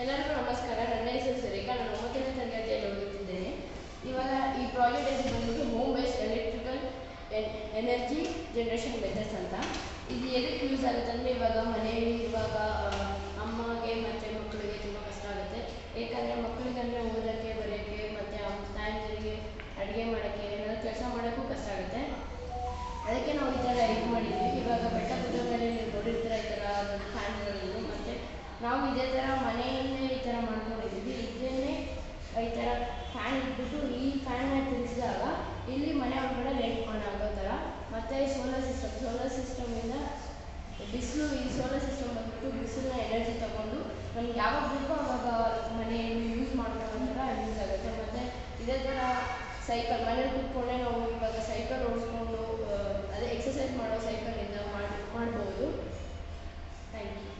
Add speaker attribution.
Speaker 1: ಎಲ್ಲರಿಗೂ ನಮಸ್ಕಾರ. ನನ್ನ ಹೆಸರು ಸುರೇಖಾ. ನಾನು 9ನೇ ತರಗತಿಯಲ್ಲಿ ಓದುತ್ತಿದ್ದೇನೆ. ಇವಾಗ ಈ ಪ್ರಾಜೆಕ್ಟ್ ಹೆಸರು ಬಂದ್ಬಿಟ್ಟು home based electrical energy generation methods ಅಂತ. ಇದು ಎದಕ್ಕೆ ಯೂಸ್ ಆಗುತ್ತೆ ಅಂದರೆ, ಇವಾಗ ಮನೆಯಲ್ಲಿ ಇವಾಗ ಅಮ್ಮಗೆ ಮತ್ತು ಮಕ್ಕಳಿಗೆ ತುಂಬ ಕಷ್ಟ ಆಗುತ್ತೆ. ಏಕೆಂದರೆ ಮಕ್ಕಳಿಗಂದರೆ ಓದೋಕ್ಕೆ ಬರೆಯೋಕ್ಕೆ ಮತ್ತು ತಾಯಂದಿರಿಗೆ ಅಡುಗೆ ಮಾಡೋಕ್ಕೆ ಏನಾದರೂ ಕೆಲಸ ಮಾಡೋಕ್ಕೂ ಕಷ್ಟ ಆಗುತ್ತೆ. ಅದಕ್ಕೆ ನಾವು ಈ ಥರ ಇದು ಮಾಡಿದ್ವಿ. ಇವಾಗ ಬೆಟ್ಟ ಗುಡ್ಡಗಳಲ್ಲಿ ನೀವು ನೋಡಿರ್ತೀರ ಈ ಥರ ಫ್ಯಾನ್ಗಳನ್ನು. ಮತ್ತು ನಾವು ಇದೇ ಥರ ಮನೆಯಲ್ಲೇ ಈ ಥರ ಮಾಡ್ಕೊಂಡಿದ್ದೀವಿ. ಇದನ್ನೇ ಈ ಥರ ಫ್ಯಾನ್ ಇಟ್ಬಿಟ್ಟು ಈ ಫ್ಯಾನ್ನ ತಿರುಗಿಸಿದಾಗ ಇಲ್ಲಿ ಮನೆ ಒಳಗಡೆ ಲೈಟ್ ಆನ್ ಆಗೋ ಥರ. ಮತ್ತು ಸೋಲಾರ್ ಸಿಸ್ಟಮಿಂದ ಬಿಸಿಲು, ಈ ಸೋಲಾರ್ ಸಿಸ್ಟಮ್ ಬಂದ್ಬಿಟ್ಟು ಬಿಸಿಲನ್ನ ಎನರ್ಜಿ ತೊಗೊಂಡು ನಮ್ಗೆ ಯಾವಾಗ ಬೇಕೋ ಆವಾಗ ಮನೆಯಲ್ಲಿ ಯೂಸ್ ಮಾಡ್ಕೊಳ್ಳೋ ಥರ ಯೂಸ್ ಆಗುತ್ತೆ. ಮತ್ತು ಇದೇ ಥರ ಸೈಕಲ್ ಮನೇಲಿ ಕೂತ್ಕೊಂಡೇ ನಾವು ಇವಾಗ ಸೈಕಲ್ ಓಡಿಸ್ಕೊಂಡು ಅದೇ ಎಕ್ಸಸೈಸ್ ಮಾಡೋ ಸೈಕಲಿಂದ ಮಾಡ್ಬೋದು. Thank you.